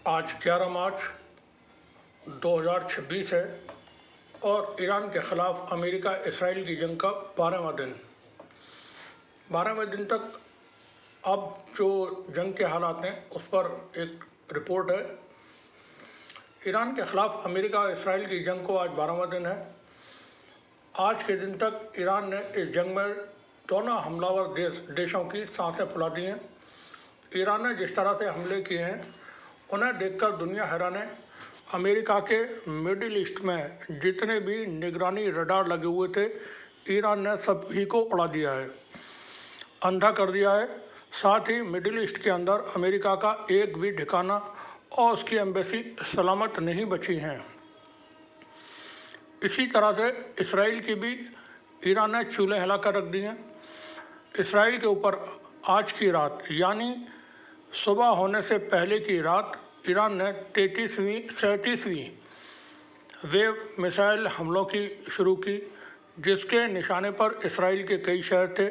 आज 11 मार्च 2026 है और ईरान के ख़िलाफ़ अमेरिका इसराइल की जंग का 12वां दिन। 12वें दिन तक अब जो जंग के हालात हैं उस पर एक रिपोर्ट है। ईरान के ख़िलाफ़ अमेरिका और इसराइल की जंग को आज 12वां दिन है। आज के दिन तक ईरान ने इस जंग में दोनों हमलावर देशों की सांसें फुला दी हैं। ईरान ने जिस तरह से हमले किए हैं उन्हें देखकर दुनिया हैरान है। अमेरिका के मिडिल ईस्ट में जितने भी निगरानी रडार लगे हुए थे, ईरान ने सभी को उड़ा दिया है, अंधा कर दिया है। साथ ही मिडिल ईस्ट के अंदर अमेरिका का एक भी ठिकाना और उसकी एम्बेसी सलामत नहीं बची हैं। इसी तरह से इसराइल की भी ईरान ने चूल्हे हिलाकर रख दिए हैं। इसराइल के ऊपर आज की रात यानी सुबह होने से पहले की रात ईरान ने 37वीं वेव मिसाइल हमलों की शुरू की, जिसके निशाने पर इसराइल के कई शहर थे।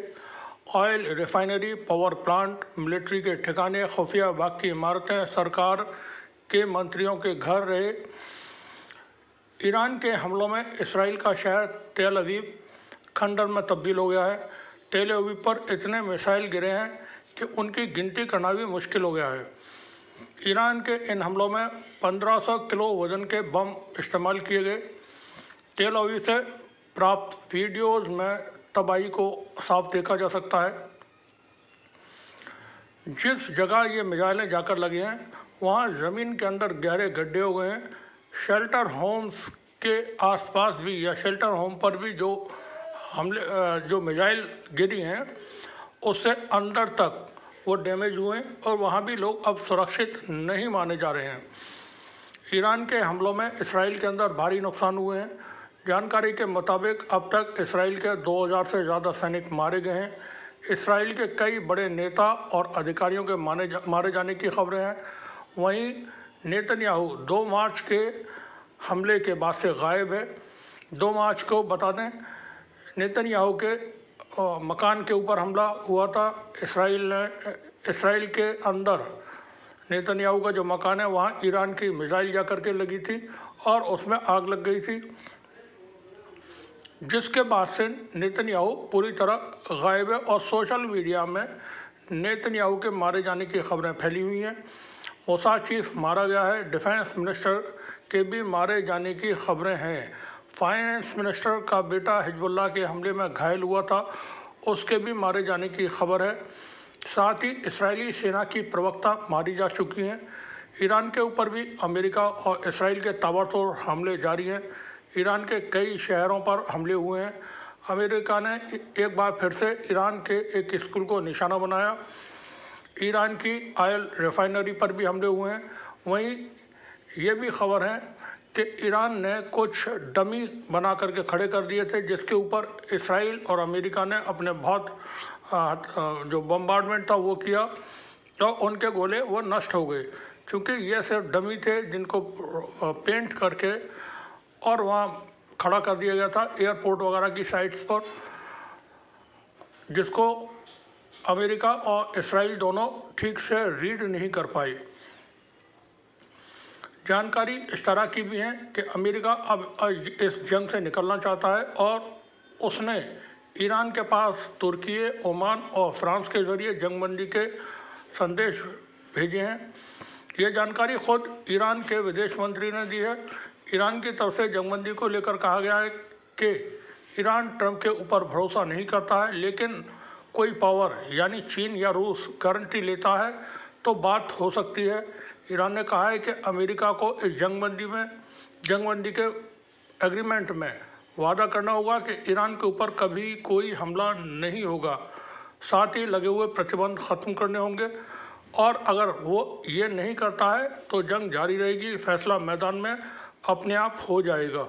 Oil refinery, power plant, military के ठिकाने, खुफिया विभाग की इमारतें, सरकार के मंत्रियों के घर रहे। ईरान के हमलों में इसराइल का शहर तेल अवीव खंडर में तब्दील हो गया है। तेल अवीव पर इतने मिसाइल गिरे हैं कि उनकी गिनती करना भी मुश्किल हो गया है। ईरान के इन हमलों में 1500 किलो वजन के बम इस्तेमाल किए गए। तेल अवीव से प्राप्त वीडियोज़ में तबाही को साफ देखा जा सकता है। जिस जगह ये मिसाइलें जाकर लगी हैं वहाँ ज़मीन के अंदर गहरे गड्ढे हो गए हैं। शेल्टर होम्स के आसपास भी या शेल्टर होम पर भी जो मिसाइल गिरी हैं उससे अंदर तक वो डैमेज हुए और वहाँ भी लोग अब सुरक्षित नहीं माने जा रहे हैं। ईरान के हमलों में इसराइल के अंदर भारी नुकसान हुए हैं। जानकारी के मुताबिक अब तक इसराइल के 2000 से ज़्यादा सैनिक मारे गए हैं। इसराइल के कई बड़े नेता और अधिकारियों के मारे जाने की खबरें हैं। वहीं नेतन्याहू 2 मार्च के हमले के बाद से गायब है। 2 मार्च को बता दें, नेतन्याहू के मकान के ऊपर हमला हुआ था। इसराइल के अंदर नेतन्याहू का जो मकान है वहाँ ईरान की मिसाइल जा कर के लगी थी और उसमें आग लग गई थी, जिसके बाद से नेतन्याहू पूरी तरह गायब है और सोशल मीडिया में नेतन्याहू के मारे जाने की खबरें फैली हुई हैं। मोसाद चीफ मारा गया है। डिफेंस मिनिस्टर के भी मारे जाने की खबरें हैं। फाइनेंस मिनिस्टर का बेटा हिजबुल्लाह के हमले में घायल हुआ था, उसके भी मारे जाने की खबर है। साथ ही इजरायली सेना की प्रवक्ता मारी जा चुकी हैं। ईरान के ऊपर भी अमेरिका और इसराइल के ताबड़तोड़ हमले जारी हैं। ईरान के कई शहरों पर हमले हुए हैं। अमेरिका ने एक बार फिर से ईरान के एक स्कूल को निशाना बनाया। ईरान की ऑयल रिफाइनरी पर भी हमले हुए हैं। वहीं ये भी खबर है कि ईरान ने कुछ डमी बना करके खड़े कर दिए थे, जिसके ऊपर इसराइल और अमेरिका ने अपने बहुत जो बम्बार्डमेंट था वो किया, तो उनके गोले वो नष्ट हो गए। क्योंकि ये सिर्फ डमी थे जिनको पेंट करके और वहाँ खड़ा कर दिया गया था एयरपोर्ट वगैरह की साइट्स पर, जिसको अमेरिका और इसराइल दोनों ठीक से रीड नहीं कर पाए। जानकारी इस तरह की भी है कि अमेरिका अब इस जंग से निकलना चाहता है और उसने ईरान के पास तुर्की, ओमान और फ्रांस के ज़रिए जंगबंदी के संदेश भेजे हैं। ये जानकारी खुद ईरान के विदेश मंत्री ने दी है। ईरान की तरफ से जंगबंदी को लेकर कहा गया है कि ईरान ट्रंप के ऊपर भरोसा नहीं करता है, लेकिन कोई पावर यानी चीन या रूस गारंटी लेता है तो बात हो सकती है। ईरान ने कहा है कि अमेरिका को इस जंगबंदी के एग्रीमेंट में वादा करना होगा कि ईरान के ऊपर कभी कोई हमला नहीं होगा। साथ ही लगे हुए प्रतिबंध ख़त्म करने होंगे और अगर वो ये नहीं करता है तो जंग जारी रहेगी। फैसला मैदान में अपने आप हो जाएगा।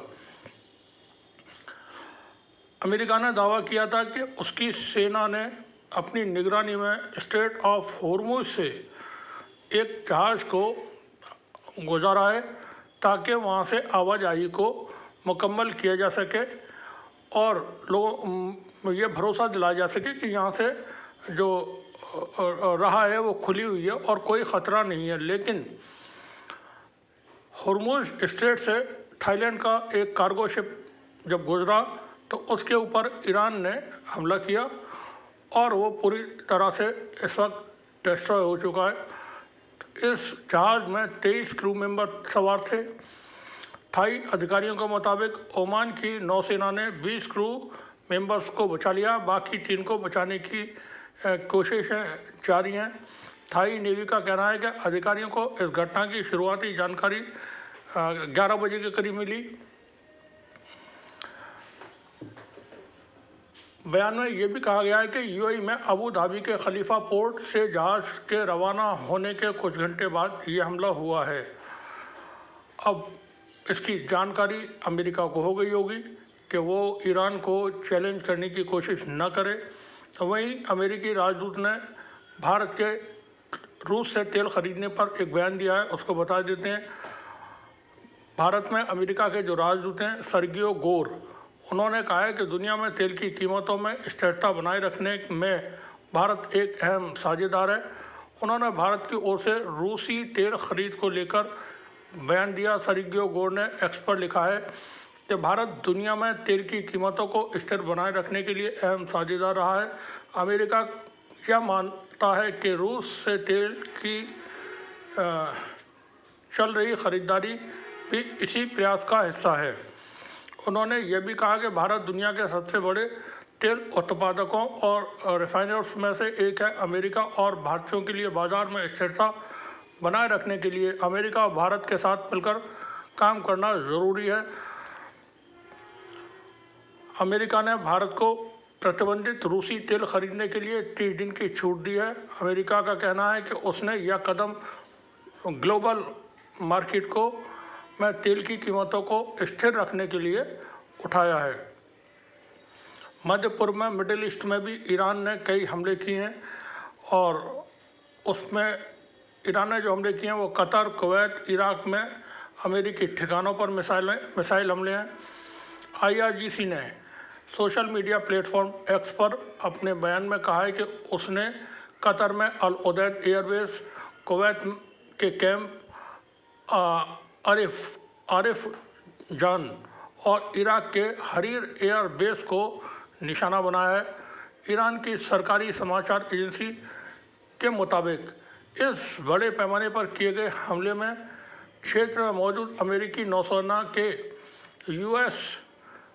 अमेरिका ने दावा किया था कि उसकी सेना ने अपनी निगरानी में स्ट्रेट ऑफ हॉर्मुज़ से एक जहाज़ को गुजारा है ताकि वहाँ से आवाजाही को मुकम्मल किया जा सके और लोगों ये भरोसा दिलाया जा सके कि यहाँ से जो रहा है वो खुली हुई है और कोई ख़तरा नहीं है। लेकिन हॉर्मुज़ स्ट्रेट से थाईलैंड का एक कार्गो शिप जब गुजरा तो उसके ऊपर ईरान ने हमला किया और वो पूरी तरह से इस वक्त डिस्ट्रॉय हो चुका है। इस जहाज़ में 23 क्रू मेंबर सवार थे। थाई अधिकारियों के मुताबिक ओमान की नौसेना ने 20 क्रू मेंबर्स को बचा लिया, बाकी 3 को बचाने की कोशिशें जारी हैं। थाई नेवी का कहना है कि अधिकारियों को इस घटना की शुरुआती जानकारी 11 बजे के करीब मिली। बयान में ये भी कहा गया है कि यूएई में अबू धाबी के खलीफा पोर्ट से जहाज़ के रवाना होने के कुछ घंटे बाद ये हमला हुआ है। अब इसकी जानकारी अमेरिका को हो गई होगी कि वो ईरान को चैलेंज करने की कोशिश न करे। तो वहीं अमेरिकी राजदूत ने भारत के रूस से तेल खरीदने पर एक बयान दिया है, उसको बता देते हैं। भारत में अमेरिका के जो राजदूत हैं सर्गियो गोर, उन्होंने कहा है कि दुनिया में तेल की कीमतों में स्थिरता बनाए रखने में भारत एक अहम साझेदार है। उन्होंने भारत की ओर से रूसी तेल खरीद को लेकर बयान दिया। सर्गियो गोर ने एक्स पर लिखा है कि भारत दुनिया में तेल की कीमतों को स्थिर बनाए रखने के लिए अहम साझेदार रहा है। अमेरिका यह मानता है कि रूस से तेल की चल रही खरीदारी भी इसी प्रयास का हिस्सा है। उन्होंने यह भी कहा कि भारत दुनिया के सबसे बड़े तेल उत्पादकों और रिफाइनर्स में से एक है। अमेरिका और भारतीयों के लिए बाजार में स्थिरता बनाए रखने के लिए अमेरिका और भारत के साथ मिलकर काम करना ज़रूरी है। अमेरिका ने भारत को प्रतिबंधित रूसी तेल खरीदने के लिए 30 दिन की छूट दी है। अमेरिका का कहना है कि उसने यह कदम ग्लोबल मार्केट को में तेल की कीमतों को स्थिर रखने के लिए उठाया है। मध्य पूर्व में, मिडिल ईस्ट में भी ईरान ने कई हमले किए हैं और उसमें ईरान ने जो हमले किए हैं वो कतर, कुवैत, इराक में अमेरिकी ठिकानों पर मिसाइल हमले हैं। IRGC ने सोशल मीडिया प्लेटफॉर्म एक्स पर अपने बयान में कहा है कि उसने कतर में अल उदैद एयरबेस, कुवैत के कैंप आरिफ जान और इराक के हरीर एयर बेस को निशाना बनाया है। ईरान की सरकारी समाचार एजेंसी के मुताबिक इस बड़े पैमाने पर किए गए हमले में क्षेत्र में मौजूद अमेरिकी नौसेना के US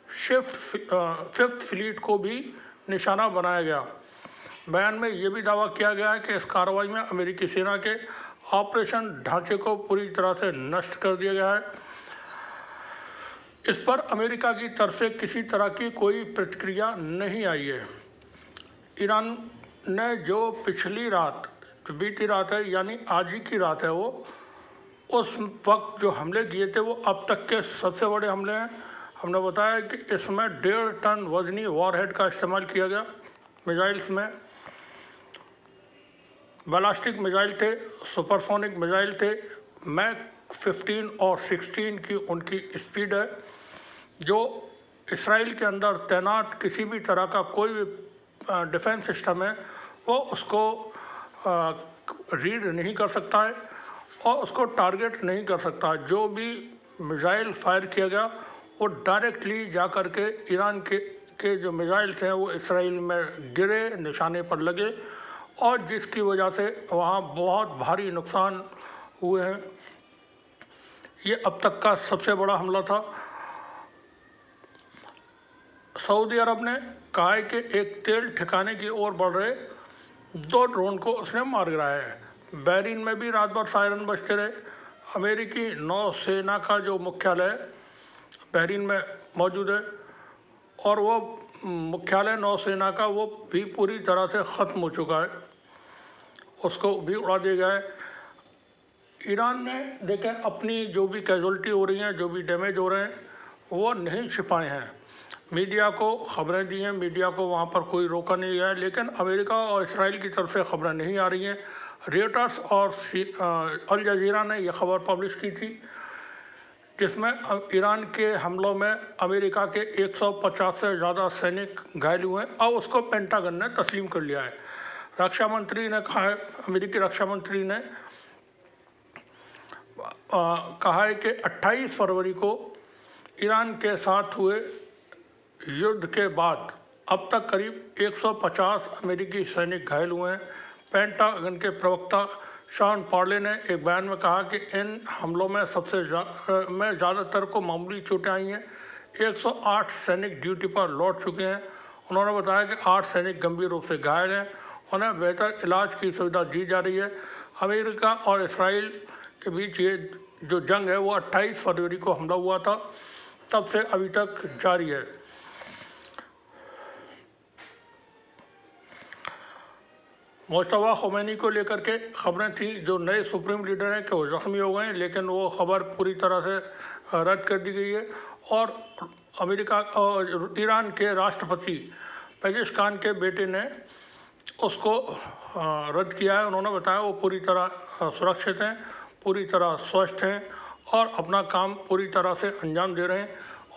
फिफ्थ फ्लीट को भी निशाना बनाया गया। बयान में यह भी दावा किया गया है कि इस कार्रवाई में अमेरिकी सेना के ऑपरेशन ढांचे को पूरी तरह से नष्ट कर दिया गया है। इस पर अमेरिका की तरफ से किसी तरह की कोई प्रतिक्रिया नहीं आई है। ईरान ने जो पिछली रात, जो बीती रात है यानी आज ही की रात है, वो उस वक्त जो हमले किए थे वो अब तक के सबसे बड़े हमले हैं। हमने बताया कि इसमें 1.5 टन वजनी वॉरहेड का इस्तेमाल किया गया। मिसाइल्स में बैलिस्टिक मिसाइल थे, सुपरसोनिक मिसाइल थे, मैक 15 और 16 की उनकी स्पीड है। जो इसराइल के अंदर तैनात किसी भी तरह का कोई भी डिफेंस सिस्टम है वो उसको रीड नहीं कर सकता है और उसको टारगेट नहीं कर सकता। जो भी मिसाइल फायर किया गया वो डायरेक्टली जा कर के ईरान के जो मिसाइल्स हैं वो इसराइल में गिरे, निशाने पर लगे और जिसकी वजह से वहाँ बहुत भारी नुकसान हुए हैं। ये अब तक का सबसे बड़ा हमला था। सऊदी अरब ने कहा है कि एक तेल ठिकाने की ओर बढ़ रहे 2 ड्रोन को उसने मार गिराया है। बहरीन में भी रात भर सायरन बजते रहे। अमेरिकी नौसेना का जो मुख्यालय बहरीन में मौजूद है और वो मुख्यालय नौसेना का वो भी पूरी तरह से ख़त्म हो चुका है, उसको भी उड़ा दिया गया है। ईरान ने देखें अपनी जो भी कैजुअल्टी हो रही हैं, जो भी डैमेज हो रहे हैं वो नहीं छिपाए हैं। मीडिया को खबरें दी हैं, मीडिया को वहाँ पर कोई रोका नहीं गया है, लेकिन अमेरिका और इसराइल की तरफ से खबरें नहीं आ रही हैं। रेटर्स और अल जज़ीरा ने यह खबर पब्लिश की थी जिसमें ईरान के हमलों में अमेरिका के 150 से ज़्यादा सैनिक घायल हुए हैं और उसको पेंटागन ने तस्लीम कर लिया है। रक्षा मंत्री ने कहा है, अमेरिकी रक्षा मंत्री ने कहा है कि 28 फरवरी को ईरान के साथ हुए युद्ध के बाद अब तक करीब 150 अमेरिकी सैनिक घायल हुए हैं। पेंटागन के प्रवक्ता शॉन पार्ले ने एक बयान में कहा कि इन हमलों में ज़्यादातर को मामूली चोटें आई हैं। 108 सैनिक ड्यूटी पर लौट चुके हैं। उन्होंने बताया कि 8 सैनिक गंभीर रूप से घायल हैं। उन्हें बेहतर इलाज की सुविधा दी जा रही है। अमेरिका और इसराइल के बीच ये जो जंग है वो 28 फरवरी को हमला हुआ था, तब से अभी तक जारी है। मुश्तबा खुमैनी को लेकर के खबरें थी, जो नए सुप्रीम लीडर हैं कि वो ज़ख्मी हो गए हैं, लेकिन वो खबर पूरी तरह से रद्द कर दी गई है। और अमेरिका और ईरान के राष्ट्रपति पेजेशकान के बेटे ने उसको रद्द किया है। उन्होंने बताया वो पूरी तरह सुरक्षित हैं, पूरी तरह स्वस्थ हैं और अपना काम पूरी तरह से अंजाम दे रहे हैं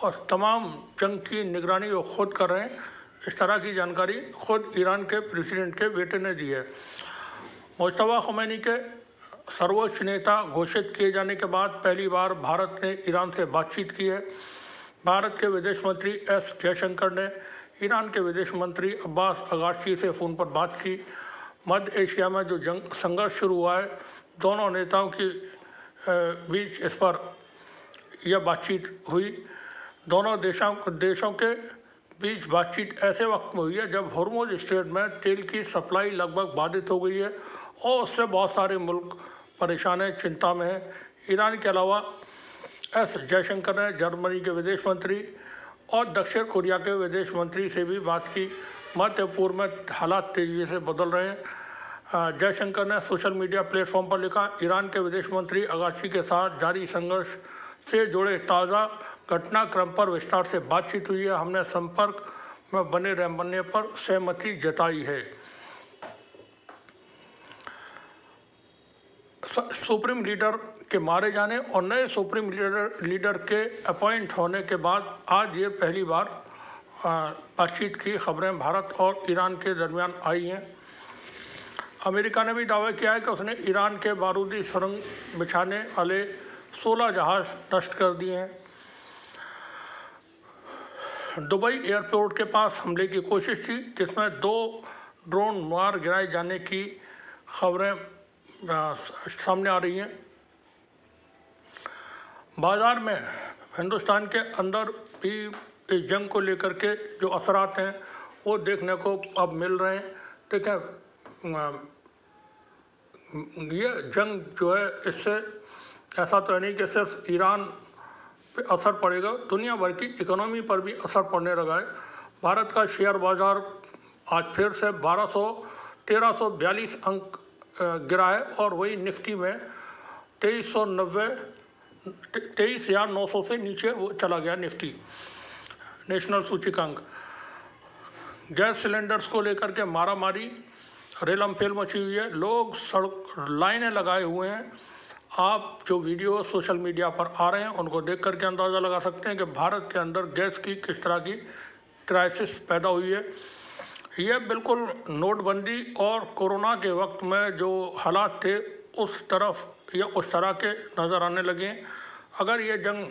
और तमाम जंग की निगरानी वो खुद कर रहे हैं। इस तरह की जानकारी खुद ईरान के प्रेसिडेंट के बेटे ने दी है। मुश्तबा खुमैनी के सर्वोच्च नेता घोषित किए जाने के बाद पहली बार भारत ने ईरान से बातचीत की है। भारत के विदेश मंत्री एस जयशंकर ने ईरान के विदेश मंत्री अब्बास अगाशी से फ़ोन पर बात की। मध्य एशिया में जो संघर्ष शुरू हुआ है, दोनों नेताओं के बीच इस पर यह बातचीत हुई। दोनों देशों के बीच बातचीत ऐसे वक्त में हुई है जब हॉर्मुज़ स्ट्रेट में तेल की सप्लाई लगभग बाधित हो गई है और उससे बहुत सारे मुल्क परेशान हैं, चिंता में हैं। ईरान के अलावा एस जयशंकर ने जर्मनी के विदेश मंत्री और दक्षिण कोरिया के विदेश मंत्री से भी बात की। मध्य पूर्व में हालात तेज़ी से बदल रहे हैं। जयशंकर ने सोशल मीडिया प्लेटफॉर्म पर लिखा, ईरान के विदेश मंत्री अगाशी के साथ जारी संघर्ष से जुड़े ताज़ा घटनाक्रम पर विस्तार से बातचीत हुई है। हमने संपर्क में बने रहने पर सहमति जताई है। सुप्रीम लीडर के मारे जाने और नए सुप्रीम लीडर के अपॉइंट होने के बाद आज ये पहली बार बातचीत की खबरें भारत और ईरान के दरमियान आई हैं। अमेरिका ने भी दावा किया है कि उसने ईरान के बारूदी सुरंग बिछाने वाले 16 जहाज़ नष्ट कर दिए हैं। दुबई एयरपोर्ट के पास हमले की कोशिश थी, जिसमें 2 ड्रोन मार गिराए जाने की खबरें सामने आ रही हैं। बाज़ार में हिंदुस्तान के अंदर भी इस जंग को लेकर के जो असरात हैं वो देखने को अब मिल रहे हैं। देखें, ये जंग जो है इससे ऐसा तो है नहीं कि सिर्फ ईरान पे असर पड़ेगा, दुनिया भर की इकोनॉमी पर भी असर पड़ने लगा है। भारत का शेयर बाज़ार आज फिर से 1342 अंक गिरा है और वही निफ्टी में 23,900 से नीचे वो चला गया निफ्टी नेशनल सूचकांक। गैस सिलेंडर्स को लेकर के मारामारी रेलम फेल मची हुई है। लोग सड़क लाइनें लगाए हुए हैं। आप जो वीडियो सोशल मीडिया पर आ रहे हैं उनको देख करके अंदाज़ा लगा सकते हैं कि भारत के अंदर गैस की किस तरह की क्राइसिस पैदा हुई है। यह बिल्कुल नोटबंदी और कोरोना के वक्त में जो हालात थे उस तरफ या उस तरह के नज़र आने लगे। अगर ये जंग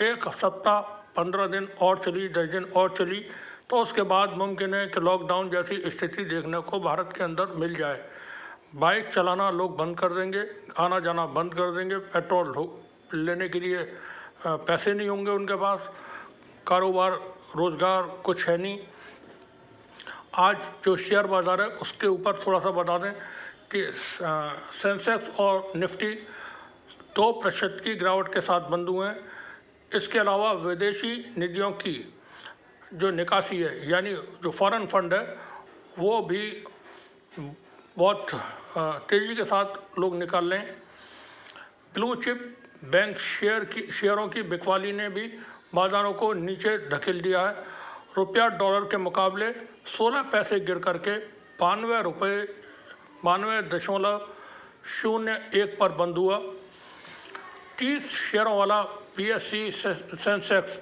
1 सप्ताह 15 दिन और चली, 10 दिन और चली, तो उसके बाद मुमकिन है कि लॉकडाउन जैसी स्थिति देखने को भारत के अंदर मिल जाए। बाइक चलाना लोग बंद कर देंगे, आना जाना बंद कर देंगे, पेट्रोल लेने के लिए पैसे नहीं होंगे उनके पास, कारोबार रोज़गार कुछ है नहीं। आज जो शेयर बाज़ार है उसके ऊपर थोड़ा सा बता दें कि सेंसेक्स और निफ्टी 2% की गिरावट के साथ बंद हुए हैं। इसके अलावा विदेशी निधियों की जो निकासी है, यानी जो फॉरेन फंड है, वो भी बहुत तेज़ी के साथ लोग निकाल लें। ब्लू चिप बैंक शेयरों की बिकवाली ने भी बाज़ारों को नीचे धकेल दिया है। रुपया डॉलर के मुकाबले 16 पैसे गिर करके 92.01 पर बंद हुआ। 30 शेयरों वाला PSE सेंसेक्स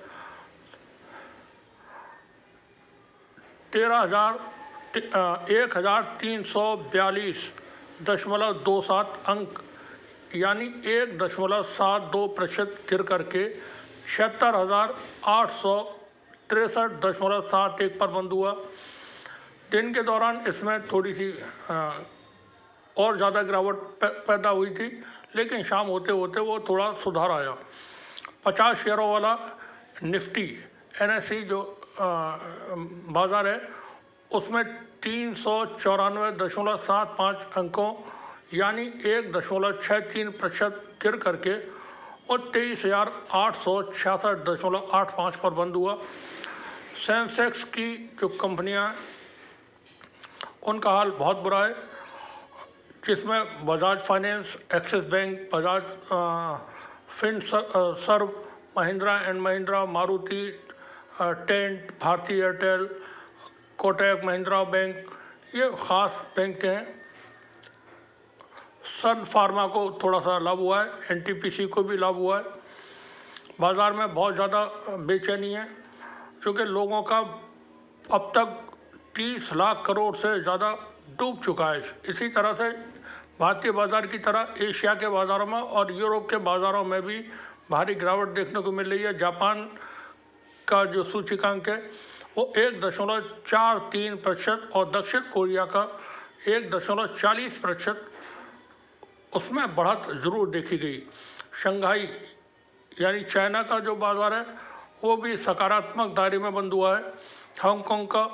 13,342.27 अंक यानी 1.72% गिर करके 76,863.71 पर बंद हुआ। दिन के दौरान इसमें थोड़ी सी और ज़्यादा गिरावट पैदा हुई थी, लेकिन शाम होते होते वो थोड़ा सुधार आया। 50 शेयरों वाला निफ्टी NSE जो बाज़ार है उसमें 394.75 अंकों यानी 1.63% गिर करके और 23,866.85 पर बंद हुआ। सेंसेक्स की जो कंपनियां उनका हाल बहुत बुरा है, जिसमें Bajaj finance, Axis bank, Bajaj Finserv, Mahindra and Mahindra, Maruti, टेंट, भारती एयरटेल, कोटक महिंद्रा बैंक, ये ख़ास बैंक हैं। सन फार्मा को थोड़ा सा लाभ हुआ है, NTPC को भी लाभ हुआ है। बाज़ार में बहुत ज़्यादा बेचैनी है, क्योंकि लोगों का अब तक 30 लाख करोड़ से ज़्यादा डूब चुका है। इसी तरह से भारतीय बाज़ार की तरह एशिया के बाज़ारों में और यूरोप के बाज़ारों में भी भारी गिरावट देखने को मिल रही है। जापान का जो सूचकांक है वो 1.43% और दक्षिण कोरिया का 1.40% उसमें बढ़त ज़रूर देखी गई। शंघाई यानी चाइना का जो बाज़ार है वो भी सकारात्मक दायरे में बंद हुआ है। हांगकांग का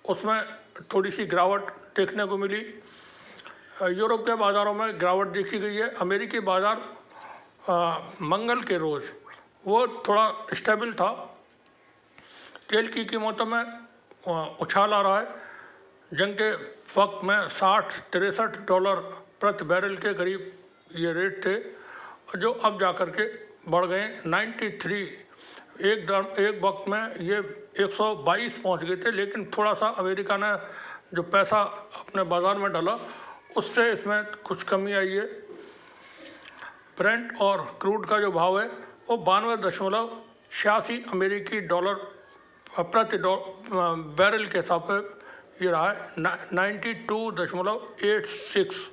उसमें थोड़ी सी गिरावट देखने को मिली। यूरोप के बाज़ारों में गिरावट देखी गई है। अमेरिकी बाज़ार मंगल के रोज़ वो थोड़ा स्टेबल था। तेल की कीमतों में उछाल आ रहा है। जंग के वक्त में $60-63 प्रति बैरल के करीब ये रेट थे, जो अब जा कर के बढ़ गए 93। एक वक्त में ये 122 पहुंच गए थे, लेकिन थोड़ा सा अमेरिका ने जो पैसा अपने बाज़ार में डाला उससे इसमें कुछ कमी आई है। ब्रेंट और क्रूड का जो भाव है वो 92.86 अमेरिकी डॉलर प्रति बैरल के हिसाब से ये रहा है 92.86,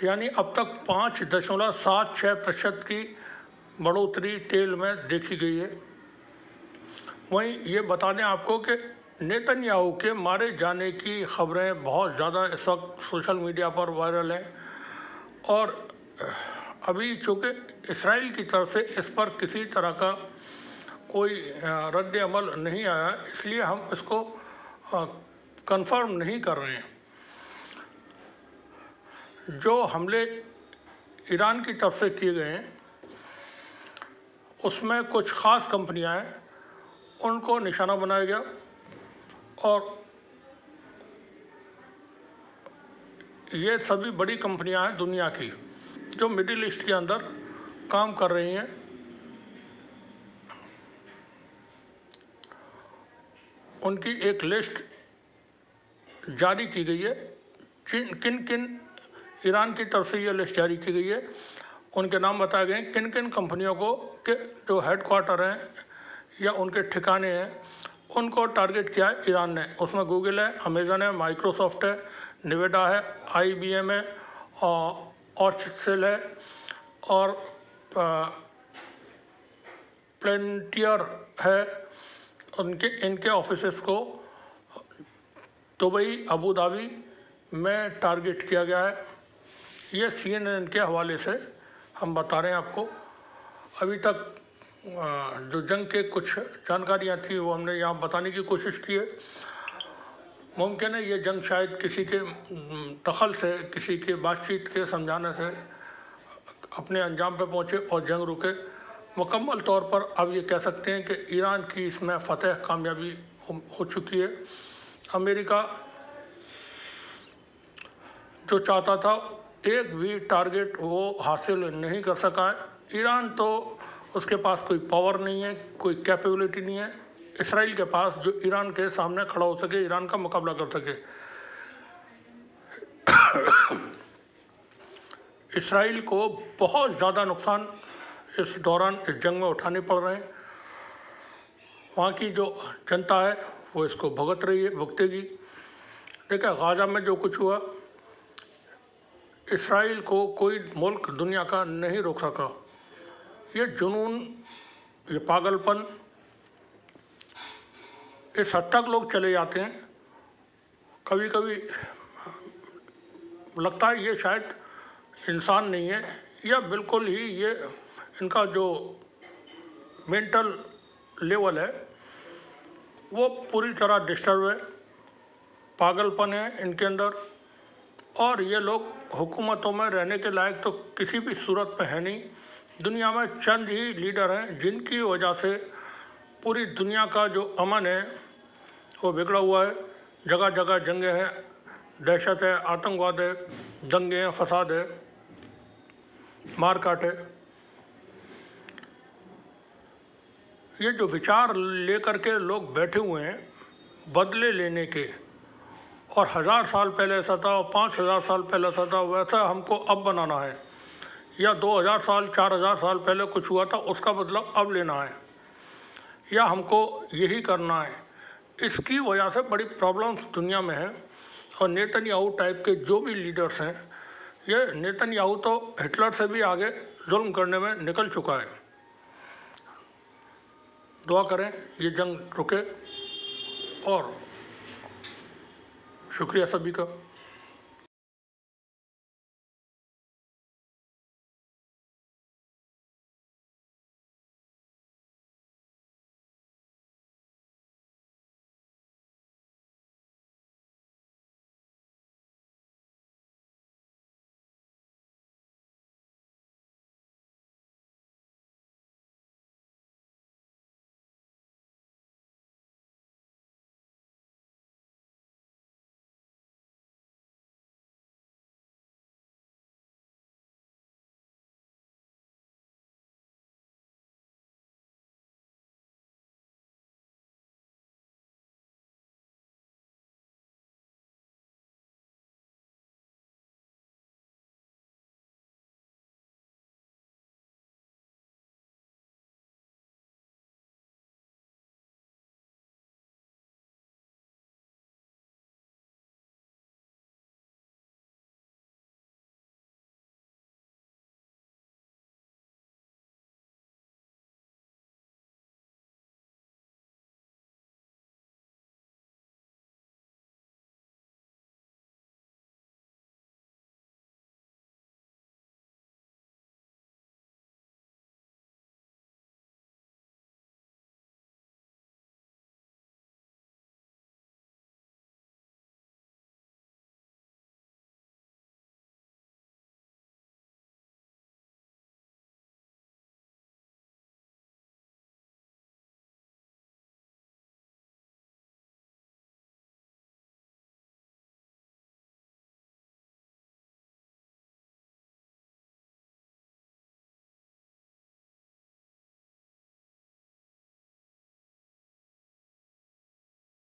यानी अब तक 5.76% की बढ़ोतरी तेल में देखी गई है। वहीं ये बता दें आपको कि नेतन्याहू के मारे जाने की खबरें बहुत ज़्यादा इस वक्त सोशल मीडिया पर वायरल हैं, और अभी चूँकि इसराइल की तरफ से इस पर किसी तरह का कोई रद्द अमल नहीं आया, इसलिए हम इसको कंफर्म नहीं कर रहे हैं। जो हमले ईरान की तरफ से किए गए हैं उसमें कुछ ख़ास कंपनियां हैं, उनको निशाना बनाया गया, और ये सभी बड़ी कंपनियां हैं दुनिया की जो मिडिल ईस्ट के अंदर काम कर रही हैं। उनकी एक लिस्ट जारी की गई है। किन किन ईरान की तरफ से ये लिस्ट जारी की गई है, उनके नाम बताए गए। किन किन कंपनियों को के जो हेडक्वार्टर हैं या उनके ठिकाने हैं उनको टारगेट किया है ईरान ने। उसमें गूगल है, अमेज़न है, माइक्रोसॉफ्ट है, निवेडा है, IBM है, और ऑर्चसेल है, और प्लेंटियर है। इनके ऑफिसेस को दुबई, अबू धाबी में टारगेट किया गया है। ये CNN के हवाले से हम बता रहे हैं आपको। अभी तक जो जंग के कुछ जानकारियाँ थी वो हमने यहाँ बताने की कोशिश की है। मुमकिन है ये जंग शायद किसी के दखल से, किसी के बातचीत के समझाने से अपने अंजाम पे पहुँचे और जंग रुके। मुकम्मल तौर पर अब ये कह सकते हैं कि ईरान की इसमें फतह कामयाबी हो चुकी है। अमेरिका जो चाहता था एक भी टारगेट वो हासिल नहीं कर सका है। ईरान तो उसके पास कोई पावर नहीं है, कोई कैपेबिलिटी नहीं है इसराइल के पास जो ईरान के सामने खड़ा हो सके, ईरान का मुकाबला कर सके। इसराइल को बहुत ज़्यादा नुकसान इस दौरान इस जंग में उठाने पड़ रहे हैं। वहाँ की जो जनता है वो इसको भुगत रही है, भुगतेगी। देखिए गाज़ा में जो कुछ हुआ, इसराइल को कोई मुल्क दुनिया का नहीं रोक सका। ये जुनून, ये पागलपन, इस हद तक लोग चले जाते हैं, कभी कभी लगता है ये शायद इंसान नहीं है, या बिल्कुल ही ये इनका जो मेंटल लेवल है वो पूरी तरह डिस्टर्ब है, पागलपन है इनके अंदर। और ये लोग हुकूमतों में रहने के लायक तो किसी भी सूरत में है नहीं। दुनिया में चंद ही लीडर हैं जिनकी वजह से पूरी दुनिया का जो अमन है वो बिगड़ा हुआ है। जगह जगह जंगें हैं, दहशत है, आतंकवाद है, दंगे हैं, फसाद है, मारकाट है। ये जो विचार लेकर के लोग बैठे हुए हैं बदले लेने के, और 1000 साल पहले ऐसा था और 5000 साल पहले ऐसा था, वैसा हमको अब बनाना है, या 2000 साल 4000 साल पहले कुछ हुआ था उसका बदला अब लेना है, या हमको यही करना है। इसकी वजह से बड़ी प्रॉब्लम्स दुनिया में है। और नेतन्याहू टाइप के जो भी लीडर्स हैं, ये नेतन्याहू तो हिटलर से भी आगे जुल्म करने में निकल चुका है। दुआ करें ये जंग रुके, और शुक्रिया सभी का।